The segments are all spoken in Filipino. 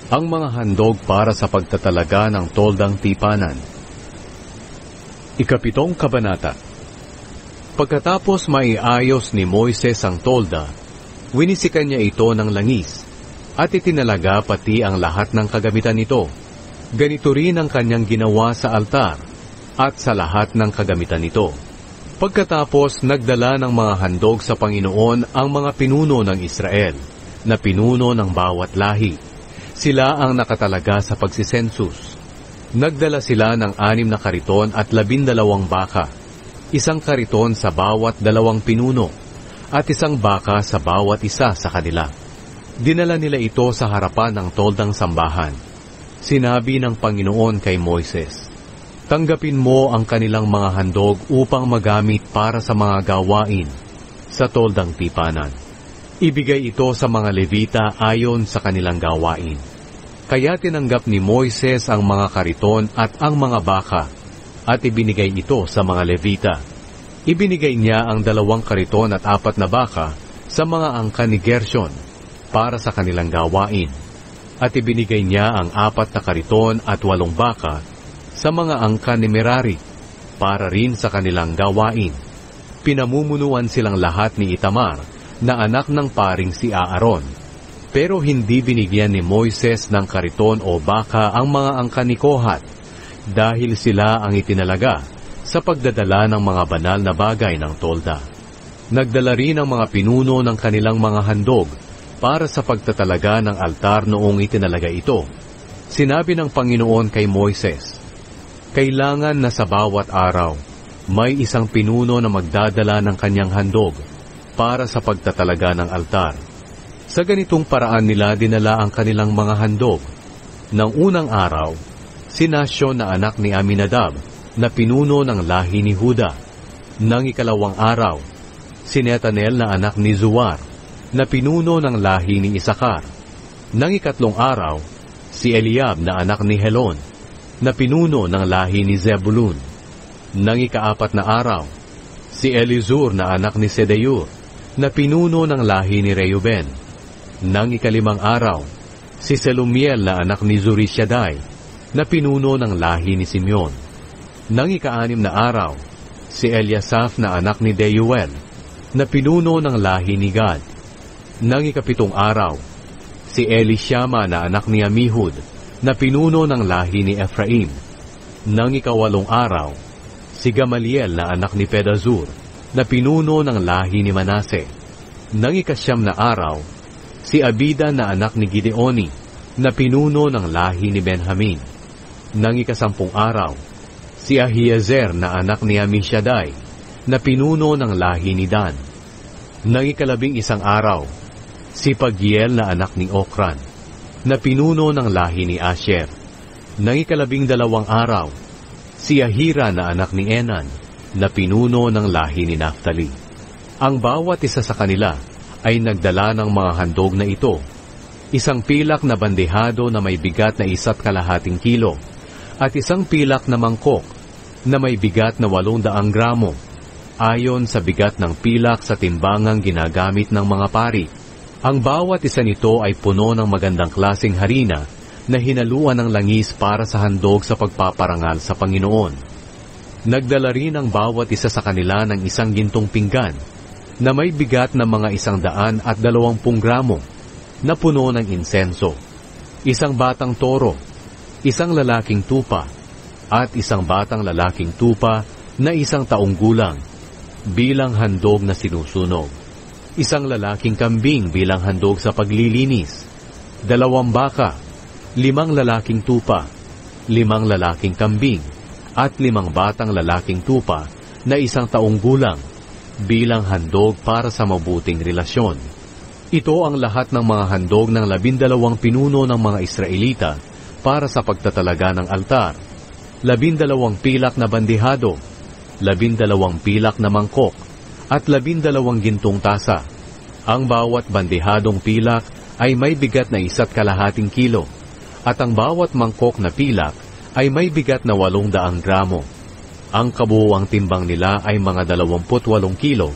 Ang mga handog para sa pagtatalaga ng toldang tipanan. Ikapitong kabanata. Pagkatapos maiayos ni Moises ang tolda, winisikan niya ito ng langis, at itinalaga pati ang lahat ng kagamitan nito. Ganito rin ang kanyang ginawa sa altar, at sa lahat ng kagamitan nito. Pagkatapos nagdala ng mga handog sa Panginoon ang mga pinuno ng Israel, na pinuno ng bawat lahi. Sila ang nakatalaga sa pagsisensus. Nagdala sila ng 6 na kariton at 12 baka, 1 kariton sa bawat 2 pinuno, at 1 baka sa bawat isa sa kanila. Dinala nila ito sa harapan ng toldang sambahan. Sinabi ng Panginoon kay Moises, "Tanggapin mo ang kanilang mga handog upang magamit para sa mga gawain sa toldang tipanan. Ibigay ito sa mga Levita ayon sa kanilang gawain." Kaya tinanggap ni Moises ang mga kariton at ang mga baka, at ibinigay ito sa mga Levita. Ibinigay niya ang 2 kariton at 4 na baka sa mga angkan ni Gershon para sa kanilang gawain, at ibinigay niya ang 4 na kariton at 8 baka sa mga angkan ni Merari para rin sa kanilang gawain. Pinamumunuan silang lahat ni Itamar na anak ng paring si Aaron. Pero hindi binigyan ni Moises ng kariton o baka ang mga angkan ni Kohat, dahil sila ang itinalaga sa pagdadala ng mga banal na bagay ng tolda. Nagdala rin ang mga pinuno ng kanilang mga handog para sa pagtatalaga ng altar noong itinalaga ito. Sinabi ng Panginoon kay Moises, "Kailangan na sa bawat araw, may isang pinuno na magdadala ng kanyang handog para sa pagtatalaga ng altar." Sa ganitong paraan nila dinala ang kanilang mga handog. Nang unang araw, si Nashon na anak ni Aminadab, na pinuno ng lahi ni Huda. Nang ikalawang araw, si Netanel na anak ni Zuar, na pinuno ng lahi ni Isakar. Nang ikatlong araw, si Eliab na anak ni Helon, na pinuno ng lahi ni Zebulun. Nang ikaapat na araw, si Elizur na anak ni Sedeur, na pinuno ng lahi ni Reuben. Nang ikalimang araw, si Selumiel na anak ni Zurishaddai, na pinuno ng lahi ni Simeon. Nang ika-6 na araw, si Eliasaph na anak ni Deuel, na pinuno ng lahi ni Gad. Nang ika-7 araw, si Elishama na anak ni Amihud, na pinuno ng lahi ni Ephraim. Nang ika-8 araw, si Gamaliel na anak ni Pedazur, na pinuno ng lahi ni Manase. Nang ika-9 na araw, si Abida na anak ni Gideoni, na pinuno ng lahi ni Benjamin. Nang ika-10 araw, si Ahiezer na anak ni Amishadai, na pinuno ng lahi ni Dan. Nang ika-11 araw, si Pagiel na anak ni Okran, na pinuno ng lahi ni Asher. Nang ika-12 araw, si Ahira na anak ni Enan, na pinuno ng lahi ni Naphtali. Ang bawat isa sa kanila ay nagdala ng mga handog na ito, 1 pilak na bandehado na may bigat na 1.25 kilo, at 1 pilak na mangkok na may bigat na 800 gramo, ayon sa bigat ng pilak sa timbangang ginagamit ng mga pari. Ang bawat isa nito ay puno ng magandang klaseng harina na hinaluan ng langis para sa handog sa pagpaparangal sa Panginoon. Nagdala rin ang bawat isa sa kanila ng 1 gintong pinggan na may bigat na mga 120 gramo na puno ng insenso, 1 batang toro, 1 lalaking tupa, at 1 batang lalaking tupa na 1 taong gulang bilang handog na sinusunog, 1 lalaking kambing bilang handog sa paglilinis, 2 baka, 5 lalaking tupa, 5 lalaking kambing, at 5 batang lalaking tupa na 1 taong gulang bilang handog para sa mabuting relasyon. Ito ang lahat ng mga handog ng 12 pinuno ng mga Israelita para sa pagtatalaga ng altar. 12 pilak na bandehado, 12 pilak na mangkok, at 12 gintong tasa. Ang bawat bandehadong pilak ay may bigat na 1.5 kilo, at ang bawat mangkok na pilak ay may bigat na 800 gramo. Ang kabuuang timbang nila ay mga 28 kilo,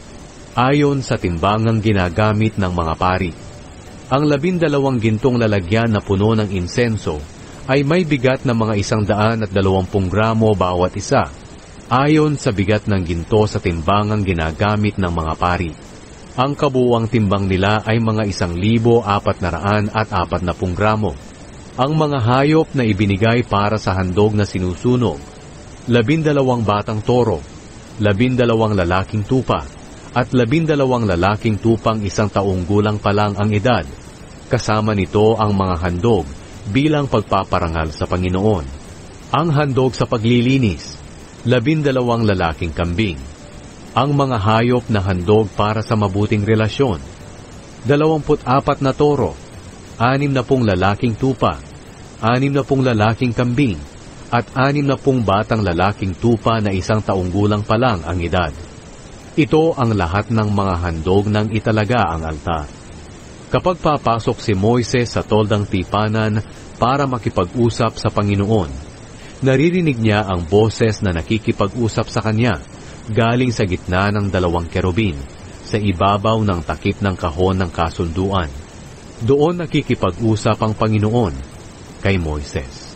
ayon sa timbangang ginagamit ng mga pari. Ang 12 gintong lalagyan na puno ng insenso ay may bigat na mga 120 gramo bawat isa, ayon sa bigat ng ginto sa timbangang ginagamit ng mga pari. Ang kabuuang timbang nila ay mga 1,440 gramo. Ang mga hayop na ibinigay para sa handog na sinusunog, 12 batang toro, 12 lalaking tupa, at 12 lalaking tupang 1 taong gulang pa lang ang edad. Kasama nito ang mga handog bilang pagpaparangal sa Panginoon. Ang handog sa paglilinis, 12 lalaking kambing. Ang mga hayop na handog para sa mabuting relasyon, 24 na toro, 60 lalaking tupa, 60 lalaking kambing, at 60 batang lalaking tupa na 1 taong gulang pa lang ang edad. Ito ang lahat ng mga handog ng italaga ang altar. Kapag papasok si Moises sa toldang tipanan para makipag-usap sa Panginoon, naririnig niya ang boses na nakikipag-usap sa kanya galing sa gitna ng 2 kerubin sa ibabaw ng takip ng kahon ng kasunduan. Doon nakikipag-usap ang Panginoon kay Moises.